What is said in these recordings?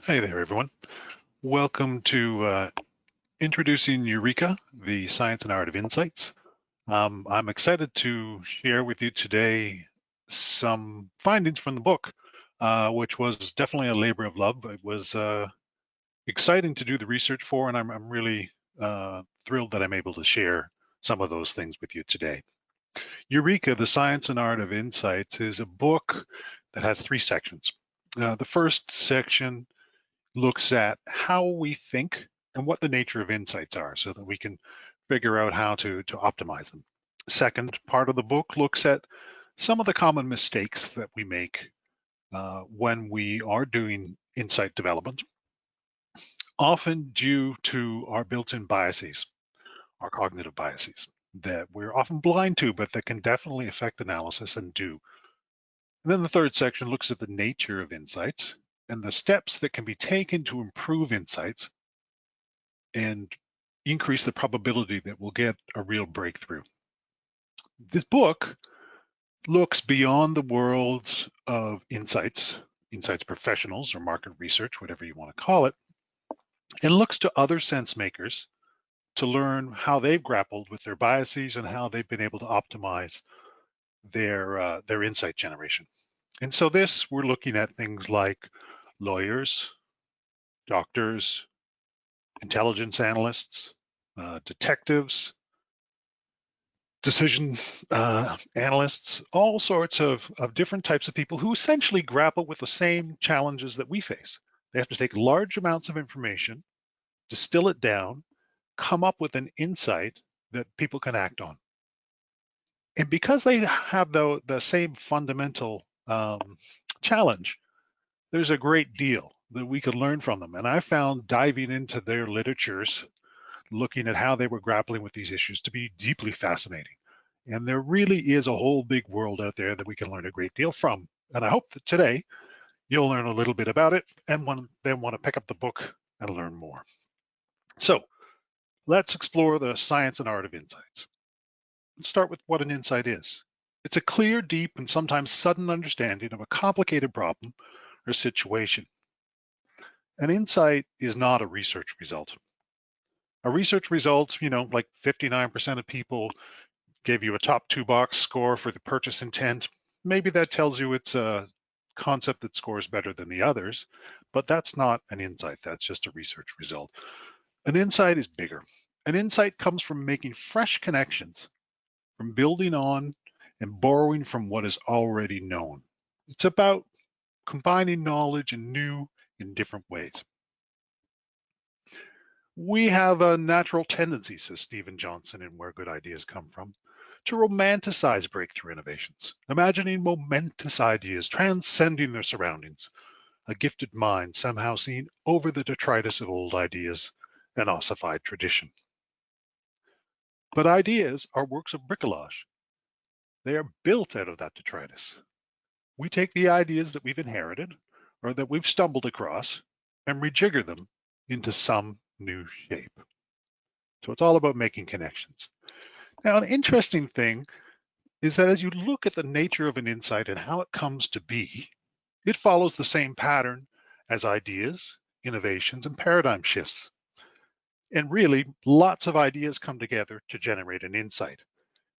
Hey there, everyone. Welcome to Introducing Eureka, the Science and Art of Insights. I'm excited to share with you today some findings from the book, which was definitely a labor of love. It was exciting to do the research for, and I'm really thrilled that I'm able to share some of those things with you today. Eureka, the Science and Art of Insights, is a book that has three sections. The first section looks at how we think and what the nature of insights are so that we can figure out how to optimize them. Second part of the book looks at some of the common mistakes that we make when we are doing insight development, often due to our built-in biases, our cognitive biases that we're often blind to, but that can definitely affect analysis and do. And then the third section looks at the nature of insights and the steps that can be taken to improve insights and increase the probability that we'll get a real breakthrough. This book looks beyond the world of insights professionals or market research, whatever you want to call it, and looks to other sense makers to learn how they've grappled with their biases and how they've been able to optimize their insight generation. And so we're looking at things like lawyers, doctors, intelligence analysts, detectives, decision analysts, all sorts of different types of people who essentially grapple with the same challenges that we face. They have to take large amounts of information, distill it down, come up with an insight that people can act on. And because they have the same fundamental challenge, there's a great deal that we could learn from them. And I found diving into their literatures, looking at how they were grappling with these issues, to be deeply fascinating. And there really is a whole big world out there that we can learn a great deal from. And I hope that today you'll learn a little bit about it and then want to pick up the book and learn more. So let's explore the science and art of insights. Let's start with what an insight is. It's a clear, deep, and sometimes sudden understanding of a complicated problem or situation. An insight is not a research result. A research result, like 59% of people gave you a top 2-box score for the purchase intent. Maybe that tells you it's a concept that scores better than the others, but that's not an insight. That's just a research result. An insight is bigger. An insight comes from making fresh connections, from building on and borrowing from what is already known. It's about combining knowledge in new and different ways. We have a natural tendency, says Stephen Johnson in Where Good Ideas Come From, to romanticize breakthrough innovations, imagining momentous ideas transcending their surroundings, a gifted mind somehow seeing over the detritus of old ideas and ossified tradition. But ideas are works of bricolage. They are built out of that detritus. We take the ideas that we've inherited or that we've stumbled across and rejigger them into some new shape. So it's all about making connections. Now, an interesting thing is that as you look at the nature of an insight and how it comes to be, it follows the same pattern as ideas, innovations, and paradigm shifts. And really, lots of ideas come together to generate an insight.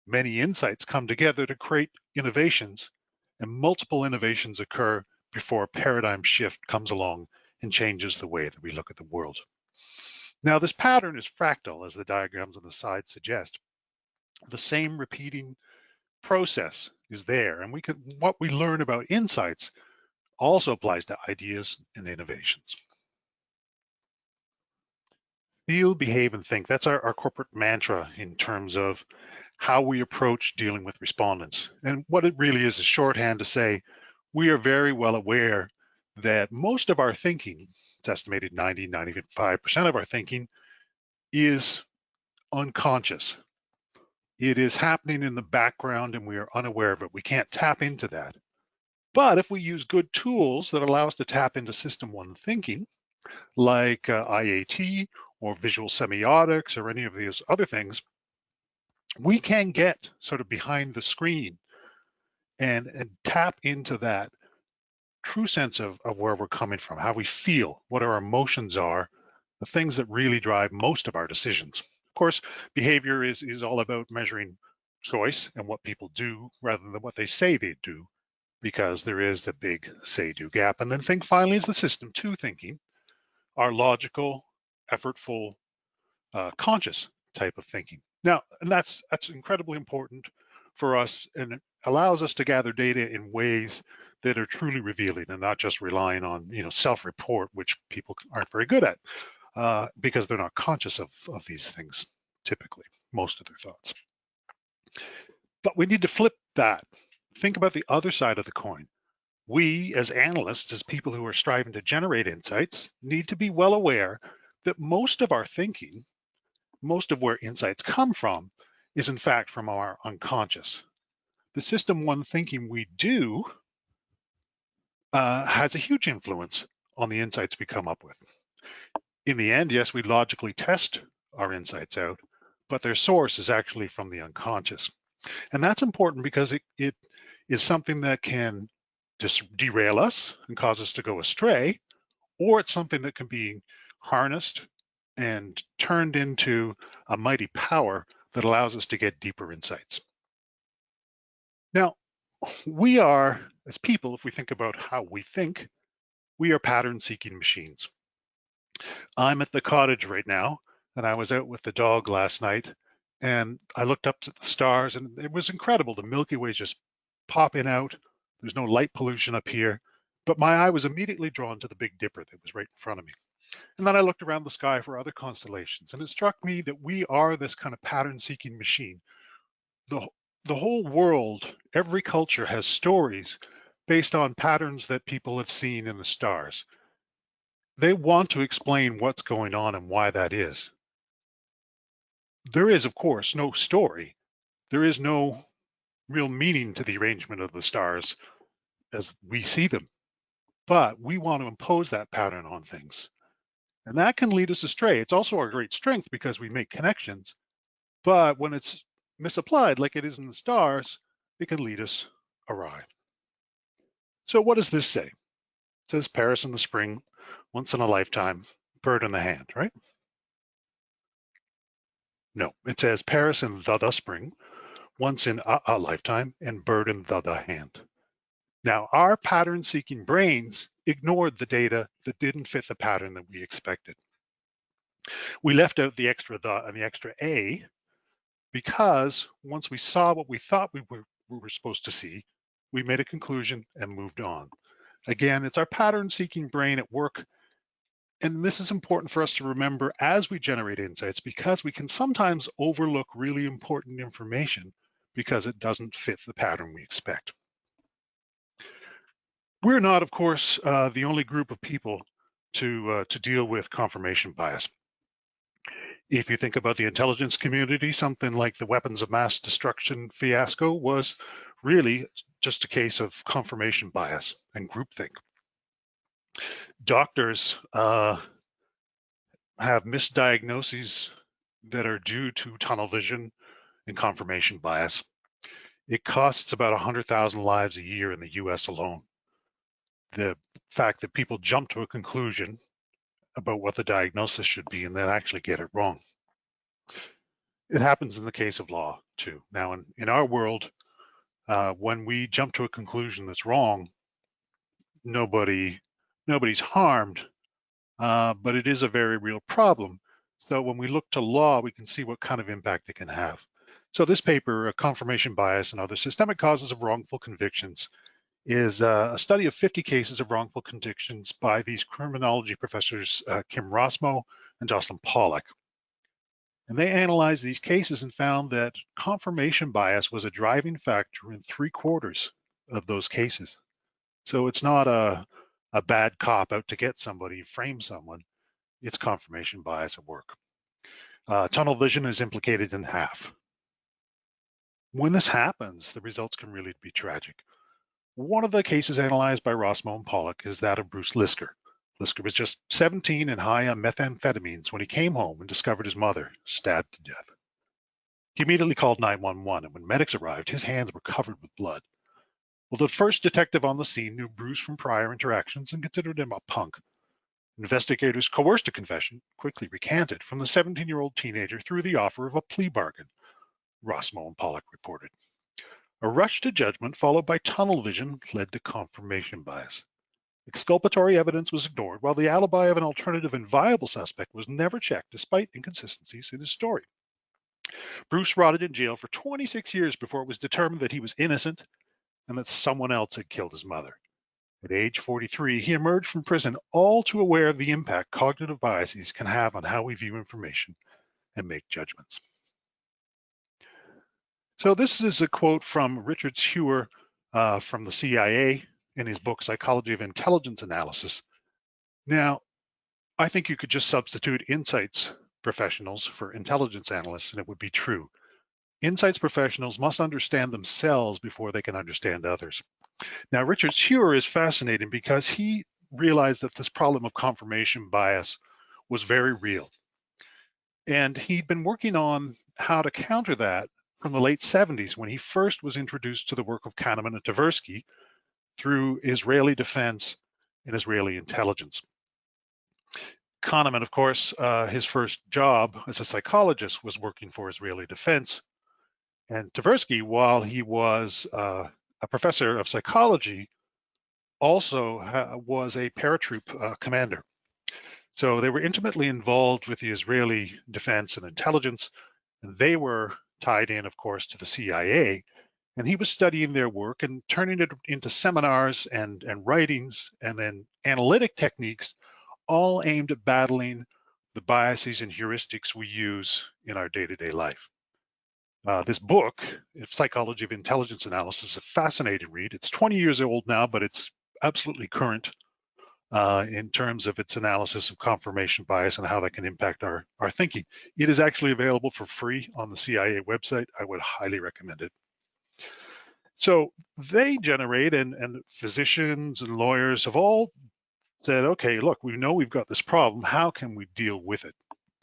Many insights come together to create innovations, and multiple innovations occur before a paradigm shift comes along and changes the way that we look at the world. Now, this pattern is fractal, as the diagrams on the side suggest. The same repeating process is there, and what we learn about insights also applies to ideas and innovations. Feel, behave, and think. That's our corporate mantra in terms of how we approach dealing with respondents. And what it really is shorthand to say, we are very well aware that most of our thinking, it's estimated 95% of our thinking, is unconscious. It is happening in the background and we are unaware of it. We can't tap into that. But if we use good tools that allow us to tap into system one thinking, like IAT or visual semiotics or any of these other things, we can get sort of behind the screen and tap into that true sense of where we're coming from, how we feel, what our emotions are, the things that really drive most of our decisions. Of course, behavior is all about measuring choice and what people do rather than what they say they do, because there is the big say-do gap. And then finally is the system two thinking, our logical, effortful, conscious type of thinking. Now, and that's incredibly important for us, and it allows us to gather data in ways that are truly revealing and not just relying on self-report, which people aren't very good at because they're not conscious of these things typically, most of their thoughts. But we need to flip that. Think about the other side of the coin. We, as analysts, as people who are striving to generate insights, need to be well aware that most of our thinking, most of where insights come from, is in fact from our unconscious. The system one thinking we do has a huge influence on the insights we come up with. In the end, yes, we logically test our insights out, but their source is actually from the unconscious. And that's important because it is something that can just derail us and cause us to go astray, or it's something that can be harnessed and turned into a mighty power that allows us to get deeper insights. Now, we are, as people, if we think about how we think, we are pattern-seeking machines. I'm at the cottage right now, and I was out with the dog last night, and I looked up to the stars, and it was incredible. The Milky Way just popping out. There's no light pollution up here, but my eye was immediately drawn to the Big Dipper that was right in front of me. And then I looked around the sky for other constellations, and it struck me that we are this kind of pattern-seeking machine. The whole world, every culture has stories based on patterns that people have seen in the stars. They want to explain what's going on and why that is. There is, of course, no story. There is no real meaning to the arrangement of the stars as we see them. But we want to impose that pattern on things. And that can lead us astray. It's also our great strength because we make connections. But when it's misapplied, like it is in the stars, it can lead us awry. So what does this say? It says Paris in the spring, once in a lifetime, bird in the hand, right? No, it says Paris in the spring, once in a lifetime, and bird in the hand. Now, our pattern-seeking brains ignored the data that didn't fit the pattern that we expected. We left out the extra the and the extra a because once we saw what we thought we were supposed to see, we made a conclusion and moved on. Again, it's our pattern-seeking brain at work. And this is important for us to remember as we generate insights, because we can sometimes overlook really important information because it doesn't fit the pattern we expect. We're not, of course, the only group of people to deal with confirmation bias. If you think about the intelligence community, something like the weapons of mass destruction fiasco was really just a case of confirmation bias and groupthink. Doctors have misdiagnoses that are due to tunnel vision and confirmation bias. It costs about 100,000 lives a year in the US alone. The fact that people jump to a conclusion about what the diagnosis should be and then actually get it wrong. It happens in the case of law too. Now in our world, when we jump to a conclusion that's wrong, nobody's harmed, but it is a very real problem. So when we look to law, we can see what kind of impact it can have. So this paper, Confirmation Bias and Other Systemic Causes of Wrongful Convictions, is a study of 50 cases of wrongful convictions by these criminology professors, Kim Rossmo and Jocelyn Pollack. And they analyzed these cases and found that confirmation bias was a driving factor in 3/4 of those cases. So it's not a bad cop out to get somebody, frame someone. It's confirmation bias at work. Tunnel vision is implicated in half. When this happens, the results can really be tragic. One of the cases analyzed by Rossmo and Pollack is that of Bruce Lisker. Lisker was just 17 and high on methamphetamines when he came home and discovered his mother stabbed to death. He immediately called 911, and when medics arrived, his hands were covered with blood. Well, the first detective on the scene knew Bruce from prior interactions and considered him a punk. Investigators coerced a confession, quickly recanted, from the 17-year-old teenager through the offer of a plea bargain, Rossmo and Pollock reported. A rush to judgment followed by tunnel vision led to confirmation bias. Exculpatory evidence was ignored, while the alibi of an alternative and viable suspect was never checked, despite inconsistencies in his story. Bruce rotted in jail for 26 years before it was determined that he was innocent and that someone else had killed his mother. At age 43, he emerged from prison all too aware of the impact cognitive biases can have on how we view information and make judgments. So this is a quote from Richard Schuer from the CIA in his book, Psychology of Intelligence Analysis. Now, I think you could just substitute insights professionals for intelligence analysts, and it would be true. Insights professionals must understand themselves before they can understand others. Now, Richard Schuer is fascinating because he realized that this problem of confirmation bias was very real. And he'd been working on how to counter that from the late 70s when he first was introduced to the work of Kahneman and Tversky through Israeli defense and Israeli intelligence. Kahneman, of course, his first job as a psychologist was working for Israeli defense. And Tversky, while he was a professor of psychology, also was a paratroop commander. So they were intimately involved with the Israeli defense and intelligence, and they were tied in, of course, to the CIA. And he was studying their work and turning it into seminars and writings and then analytic techniques, all aimed at battling the biases and heuristics we use in our day-to-day life. This book, Psychology of Intelligence Analysis, is a fascinating read. It's 20 years old now, but it's absolutely current in terms of its analysis of confirmation bias and how that can impact our thinking. It is actually available for free on the CIA website. I would highly recommend it. So they generate, and physicians and lawyers have all said, okay, look, we know we've got this problem. How can we deal with it?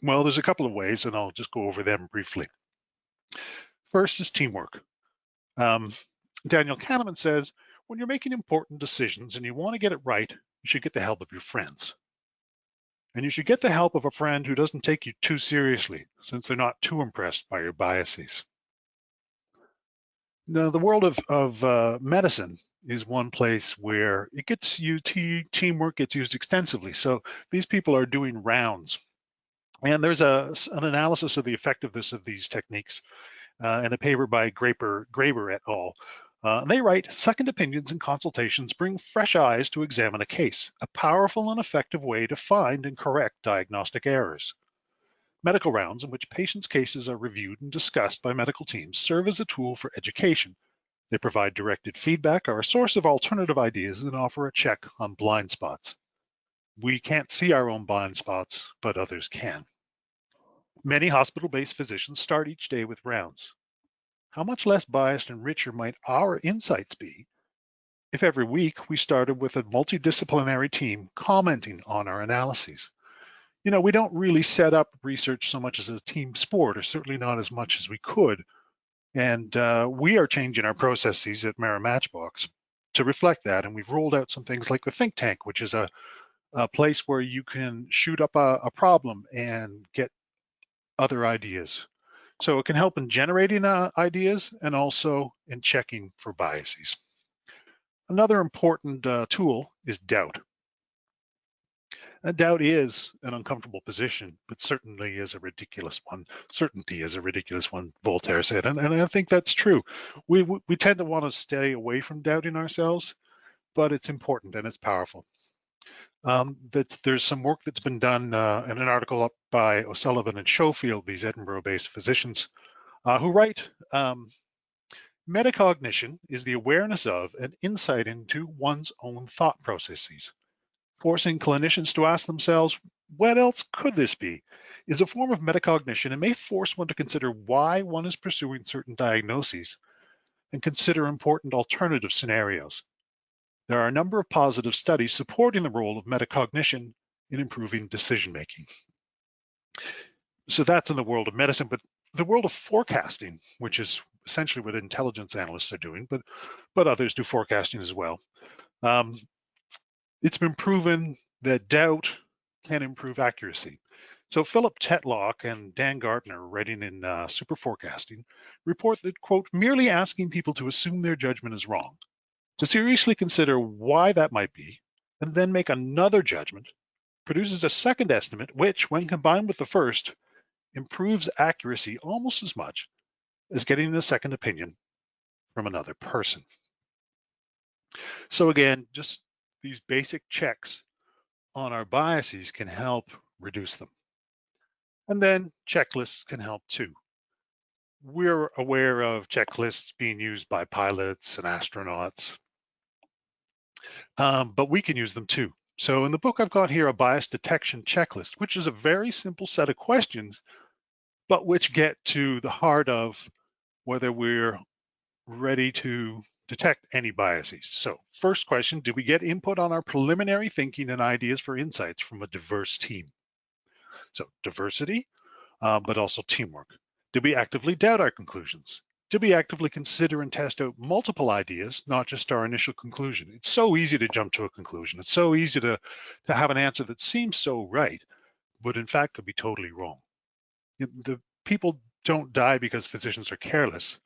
Well, there's a couple of ways, and I'll just go over them briefly. First is teamwork. Daniel Kahneman says, when you're making important decisions and you want to get it right, you should get the help of your friends. And you should get the help of a friend who doesn't take you too seriously, since they're not too impressed by your biases. Now, the world of medicine is one place where it gets teamwork gets used extensively. So these people are doing rounds. And there's an analysis of the effectiveness of these techniques in a paper by Graeber et al. They write, second opinions and consultations bring fresh eyes to examine a case, a powerful and effective way to find and correct diagnostic errors. Medical rounds in which patients' cases are reviewed and discussed by medical teams serve as a tool for education. They provide directed feedback, are a source of alternative ideas, and offer a check on blind spots. We can't see our own blind spots, but others can. Many hospital-based physicians start each day with rounds. How much less biased and richer might our insights be if every week we started with a multidisciplinary team commenting on our analyses? You know, we don't really set up research so much as a team sport, or certainly not as much as we could. And we are changing our processes at Maru Matchbox to reflect that. And we've rolled out some things like the think tank, which is a place where you can shoot up a problem and get other ideas. So it can help in generating ideas and also in checking for biases. Another important tool is doubt. Doubt is an uncomfortable position, but certainly is a ridiculous one. Certainty is a ridiculous one, Voltaire said, and I think that's true. We tend to want to stay away from doubting ourselves, but it's important and it's powerful. There's some work that's been done in an article up by O'Sullivan and Schofield, these Edinburgh-based physicians, who write, metacognition is the awareness of and insight into one's own thought processes. Forcing clinicians to ask themselves, what else could this be, is a form of metacognition and may force one to consider why one is pursuing certain diagnoses and consider important alternative scenarios. There are a number of positive studies supporting the role of metacognition in improving decision-making. So that's in the world of medicine, but the world of forecasting, which is essentially what intelligence analysts are doing, but others do forecasting as well. It's been proven that doubt can improve accuracy. So Philip Tetlock and Dan Gardner, writing in Super Forecasting, report that, quote, merely asking people to assume their judgment is wrong, to seriously consider why that might be, and then make another judgment, produces a second estimate, which, when combined with the first, improves accuracy almost as much as getting a second opinion from another person. So again, just these basic checks on our biases can help reduce them. And then checklists can help too. We're aware of checklists being used by pilots and astronauts, but we can use them too. So in the book, I've got here a bias detection checklist, which is a very simple set of questions, but which get to the heart of whether we're ready to detect any biases. So first question, did we get input on our preliminary thinking and ideas for insights from a diverse team? So diversity, but also teamwork. Did we actively doubt our conclusions? Did we actively consider and test out multiple ideas, not just our initial conclusion? It's so easy to jump to a conclusion. It's so easy to have an answer that seems so right, but in fact could be totally wrong. The people don't die because physicians are careless.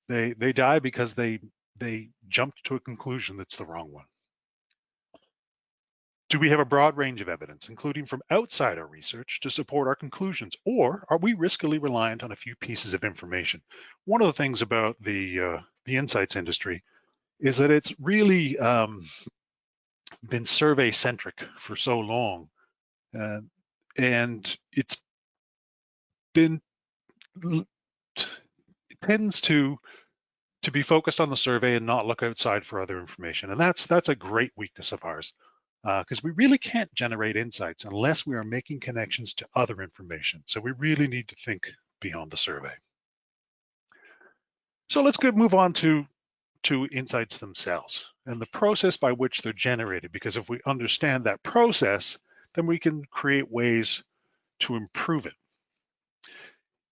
They die because they jumped to a conclusion that's the wrong one. Do we have a broad range of evidence, including from outside our research, to support our conclusions, or are we riskily reliant on a few pieces of information? One of the things about the insights industry is that it's really been survey-centric for so long, and it tends to be focused on the survey and not look outside for other information, and that's a great weakness of ours. Because we really can't generate insights unless we are making connections to other information. So we really need to think beyond the survey. So let's move on to insights themselves and the process by which they're generated, because if we understand that process, then we can create ways to improve it.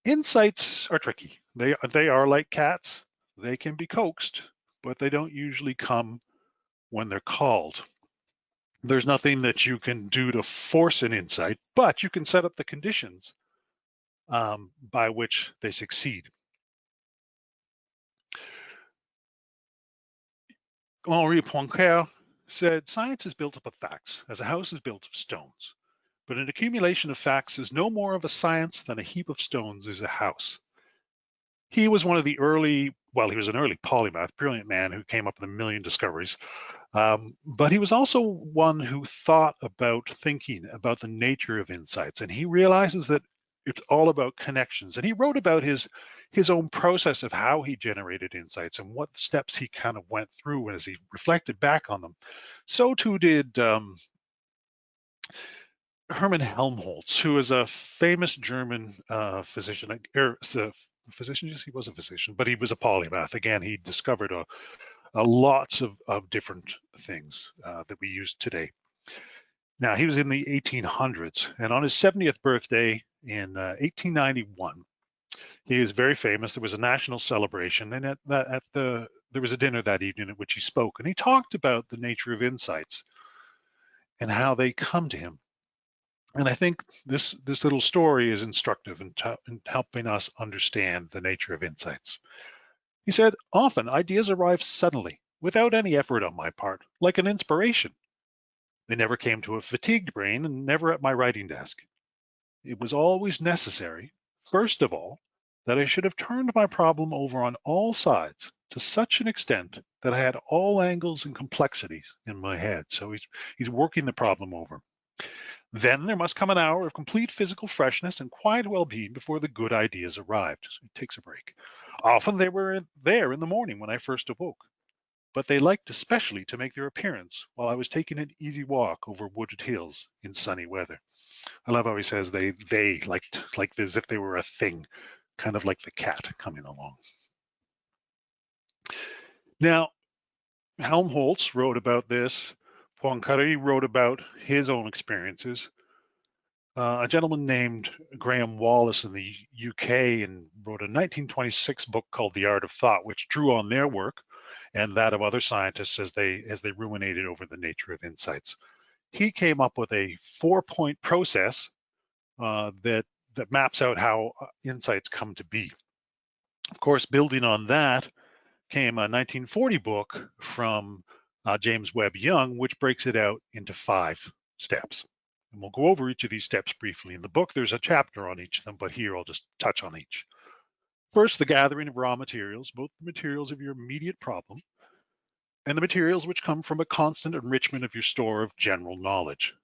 Insights are tricky. They are like cats. They can be coaxed, but they don't usually come when they're called. There's nothing that you can do to force an insight, but you can set up the conditions by which they succeed. Henri Poincaré said, science is built up of facts, as a house is built of stones. But an accumulation of facts is no more of a science than a heap of stones is a house. He was one of the early, well, he was an early polymath, brilliant man who came up with a million discoveries. But he was also one who thought about thinking about the nature of insights, and he realizes that it's all about connections. And he wrote about his own process of how he generated insights and what steps he kind of went through as he reflected back on them. So too did Hermann Helmholtz, who is a famous German physician. Yes, he was a physician, but he was a polymath. Again, he discovered lots of different things that we use today. Now, he was in the 1800s, and on his 70th birthday in 1891, he is very famous. There was a national celebration, and there was a dinner that evening at which he spoke, and he talked about the nature of insights and how they come to him. And I think this little story is instructive in helping us understand the nature of insights. He said, often ideas arrive suddenly, without any effort on my part, like an inspiration. They never came to a fatigued brain and never at my writing desk. It was always necessary, first of all, that I should have turned my problem over on all sides to such an extent that I had all angles and complexities in my head. So he's working the problem over. Then there must come an hour of complete physical freshness and quiet well-being before the good ideas arrived. So he takes a break. Often they were there in the morning when I first awoke, but they liked especially to make their appearance while I was taking an easy walk over wooded hills in sunny weather. I love how he says they liked, like as if they were a thing, kind of like the cat coming along. Now, Helmholtz wrote about this. Poincaré wrote about his own experiences. A gentleman named Graham Wallas in the UK and wrote a 1926 book called The Art of Thought, which drew on their work and that of other scientists as they ruminated over the nature of insights. He came up with a 4-point process that maps out how insights come to be. Of course, building on that came a 1940 book from James Webb Young, which breaks it out into 5 steps. And we'll go over each of these steps briefly. In the book, there's a chapter on each of them, but here I'll just touch on each. First, the gathering of raw materials, both the materials of your immediate problem and the materials which come from a constant enrichment of your store of general knowledge.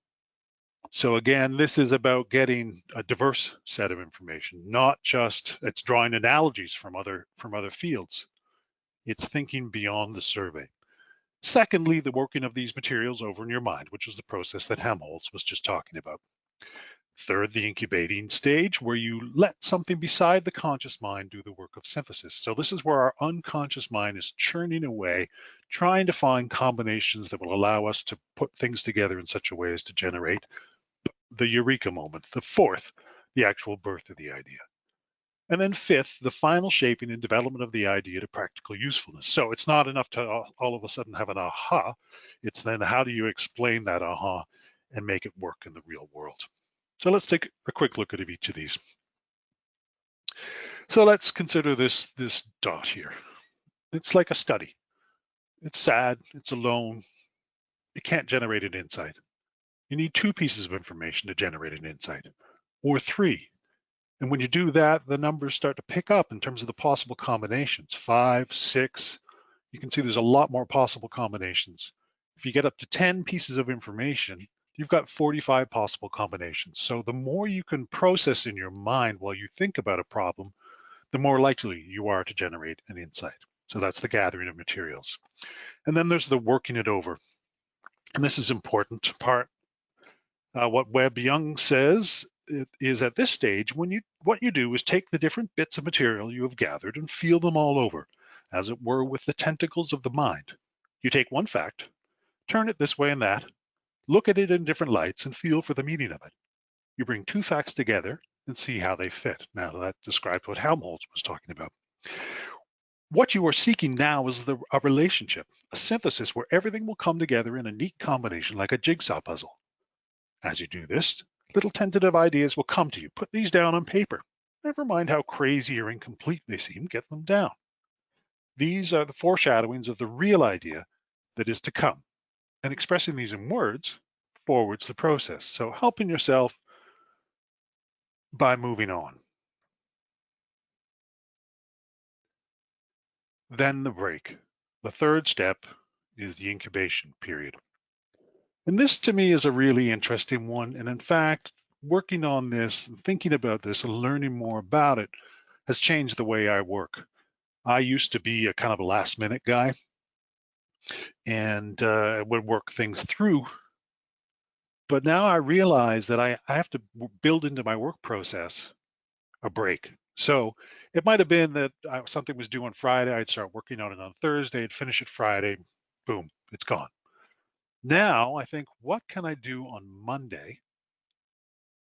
So again, this is about getting a diverse set of information, not just it's drawing analogies from other fields. It's thinking beyond the survey. Secondly, the working of these materials over in your mind, which is the process that Helmholtz was just talking about. Third, the incubating stage, where you let something beside the conscious mind do the work of synthesis. So this is where our unconscious mind is churning away, trying to find combinations that will allow us to put things together in such a way as to generate the Eureka moment. The fourth, the actual birth of the idea. And then fifth, the final shaping and development of the idea to practical usefulness. So it's not enough to all of a sudden have an aha. It's then how do you explain that aha and make it work in the real world? So let's take a quick look at each of these. So let's consider this dot here. It's like a study. It's sad, it's alone. It can't generate an insight. You need 2 pieces of information to generate an insight, or 3. And when you do that, the numbers start to pick up in terms of the possible combinations. 5, 6, you can see there's a lot more possible combinations. If you get up to 10 pieces of information, you've got 45 possible combinations. So the more you can process in your mind while you think about a problem, the more likely you are to generate an insight. So that's the gathering of materials. And then there's the working it over. And this is important part. What Webb Young says is at this stage, what you do is take the different bits of material you have gathered and feel them all over, as it were, with the tentacles of the mind. You take one fact, turn it this way and that, look at it in different lights and feel for the meaning of it. You bring 2 facts together and see how they fit. Now that describes what Helmholtz was talking about. What you are seeking now is a relationship, a synthesis where everything will come together in a neat combination like a jigsaw puzzle. As you do this, little tentative ideas will come to you. Put these down on paper. Never mind how crazy or incomplete they seem, get them down. These are the foreshadowings of the real idea that is to come. And expressing these in words forwards the process. So helping yourself by moving on. Then the break. The third step is the incubation period. And this to me is a really interesting one. And in fact, working on this and thinking about this and learning more about it has changed the way I work. I used to be a kind of a last minute guy and would work things through. But now I realize that I have to build into my work process a break. So it might have been that something was due on Friday. I'd start working on it on Thursday, I'd finish it Friday, boom, it's gone. Now I think, what can I do on Monday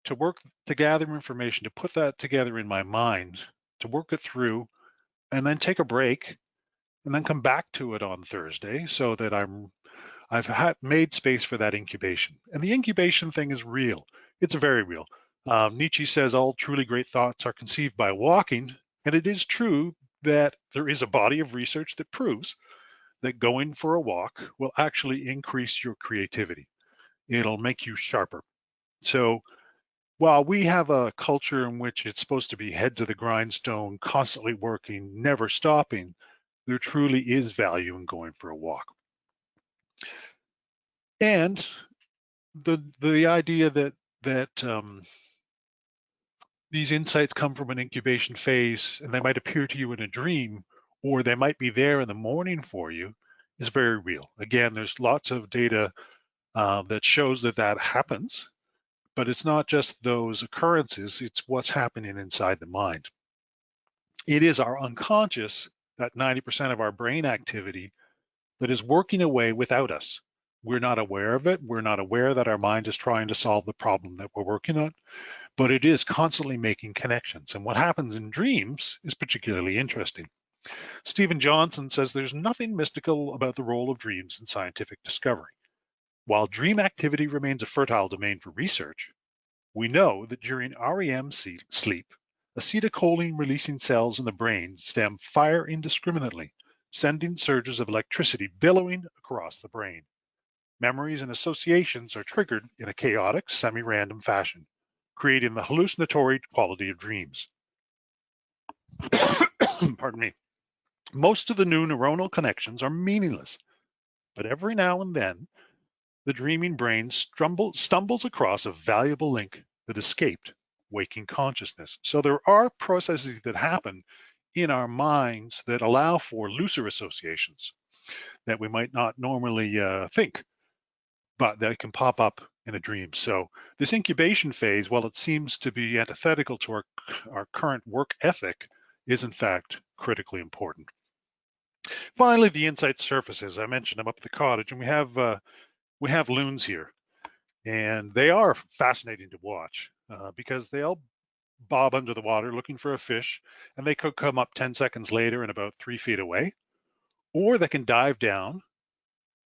to work to gather information, to put that together in my mind, to work it through, and then take a break, and then come back to it on Thursday so that I've made space for that incubation. And the incubation thing is real. It's very real. Nietzsche says all truly great thoughts are conceived by walking, and it is true that there is a body of research that proves that going for a walk will actually increase your creativity. It'll make you sharper. So while we have a culture in which it's supposed to be head to the grindstone, constantly working, never stopping, there truly is value in going for a walk. And the idea that these insights come from an incubation phase and they might appear to you in a dream, or they might be there in the morning for you, is very real. Again, there's lots of data that shows that happens, but it's not just those occurrences, it's what's happening inside the mind. It is our unconscious, that 90% of our brain activity, that is working away without us. we're not aware of it. We're not aware that our mind is trying to solve the problem that we're working on, but it is constantly making connections. And what happens in dreams is particularly interesting. Stephen Johnson says there's nothing mystical about the role of dreams in scientific discovery. While dream activity remains a fertile domain for research, we know that during REM sleep, acetylcholine-releasing cells in the brain stem fire indiscriminately, sending surges of electricity billowing across the brain. Memories and associations are triggered in a chaotic, semi-random fashion, creating the hallucinatory quality of dreams. Pardon me. Most of the new neuronal connections are meaningless, but every now and then, the dreaming brain stumbles across a valuable link that escaped waking consciousness. So there are processes that happen in our minds that allow for looser associations that we might not normally think, but that can pop up in a dream. So this incubation phase, while it seems to be antithetical to our current work ethic, is in fact critically important. Finally, the insight surfaces. I mentioned them up at the cottage, and we have loons here, and they are fascinating to watch because they'll bob under the water looking for a fish, and they could come up 10 seconds later and about 3 feet away, or they can dive down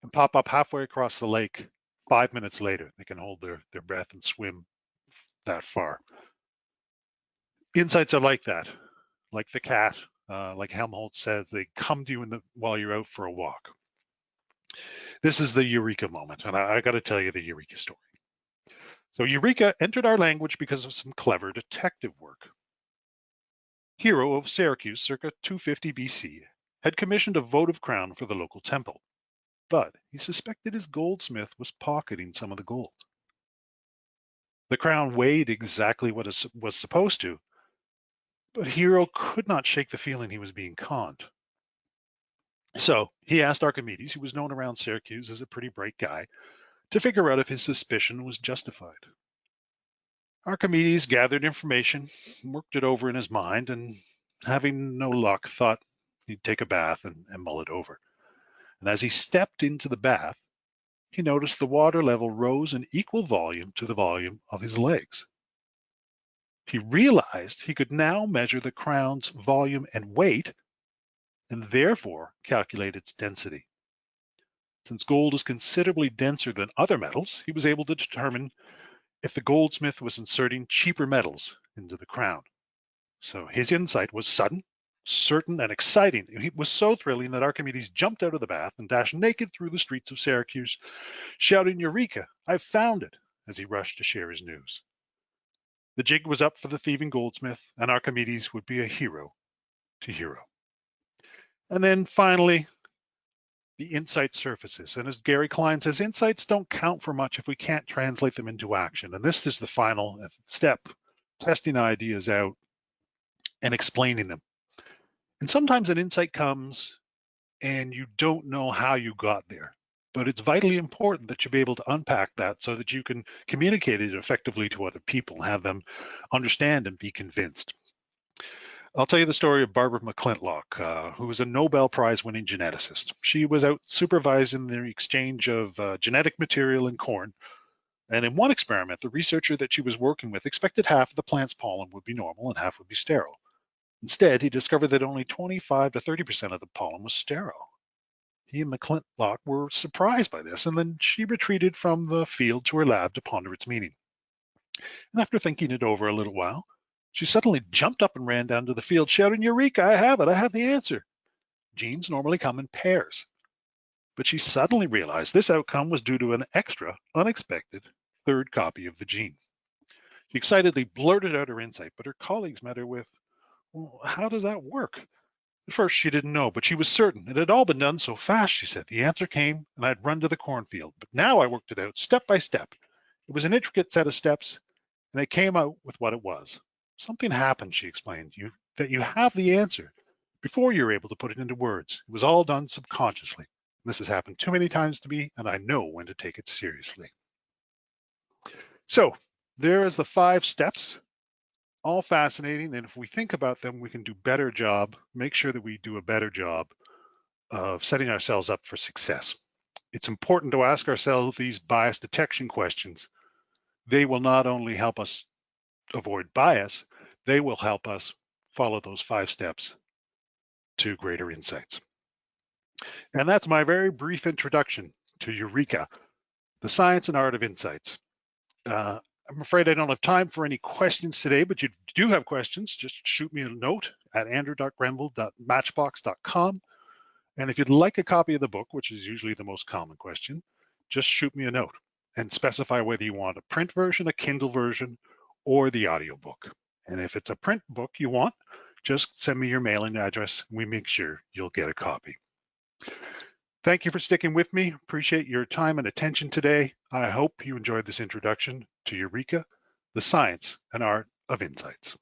and pop up halfway across the lake 5 minutes later. They can hold their breath and swim that far. Insights are like that, like the cat, like Helmholtz says, they come to you while you're out for a walk. This is the Eureka moment, and I got to tell you the Eureka story. So Eureka entered our language because of some clever detective work. Hero of Syracuse, circa 250 BC, had commissioned a votive crown for the local temple, but he suspected his goldsmith was pocketing some of the gold. The crown weighed exactly what it was supposed to, but Hero could not shake the feeling he was being conned. So he asked Archimedes, who was known around Syracuse as a pretty bright guy, to figure out if his suspicion was justified. Archimedes gathered information, worked it over in his mind, and having no luck, thought he'd take a bath and mull it over. And as he stepped into the bath, he noticed the water level rose in equal volume to the volume of his legs. He realized he could now measure the crown's volume and weight, and therefore calculate its density. Since gold is considerably denser than other metals, he was able to determine if the goldsmith was inserting cheaper metals into the crown. So his insight was sudden, certain, and exciting. It was so thrilling that Archimedes jumped out of the bath and dashed naked through the streets of Syracuse, shouting, "Eureka, I've found it," as he rushed to share his news. The jig was up for the thieving goldsmith, and Archimedes would be a hero to Hero. And then finally, the insight surfaces. And as Gary Klein says, insights don't count for much if we can't translate them into action. And this is the final step, testing ideas out and explaining them. And sometimes an insight comes and you don't know how you got there. But it's vitally important that you be able to unpack that so that you can communicate it effectively to other people, have them understand and be convinced. I'll tell you the story of Barbara McClintock, who was a Nobel Prize winning geneticist. She was out supervising the exchange of genetic material in corn. And in one experiment, the researcher that she was working with expected half of the plant's pollen would be normal and half would be sterile. Instead, he discovered that only 25 to 30% of the pollen was sterile. He and McClintock were surprised by this, and then she retreated from the field to her lab to ponder its meaning. And after thinking it over a little while, she suddenly jumped up and ran down to the field, shouting, "Eureka, I have it, I have the answer. Genes normally come in pairs." But she suddenly realized this outcome was due to an extra, unexpected third copy of the gene. She excitedly blurted out her insight, but her colleagues met her with, "Well, how does that work?" At first, she didn't know, but she was certain. It had all been done so fast, she said. The answer came, and I'd run to the cornfield. But now I worked it out, step by step. It was an intricate set of steps, and they came out with what it was. Something happened, she explained, that you have the answer before you're able to put it into words. It was all done subconsciously. This has happened too many times to me, and I know when to take it seriously. So there is the 5 steps, all fascinating. And if we think about them, we can do better job, make sure that we do a better job of setting ourselves up for success It's important to ask ourselves these bias detection questions. They will not only help us avoid bias, they will help us follow those 5 steps to greater insights. And that's my very brief introduction to Eureka, the science and art of insights. I'm afraid I don't have time for any questions today, but you do have questions, just shoot me a note at andrew.grenville.matchbox.com. And if you'd like a copy of the book, which is usually the most common question, just shoot me a note and specify whether you want a print version, a Kindle version, or the audiobook. And if it's a print book you want, just send me your mailing address. We make sure you'll get a copy. Thank you for sticking with me. Appreciate your time and attention today. I hope you enjoyed this introduction to Eureka, the science and art of insights.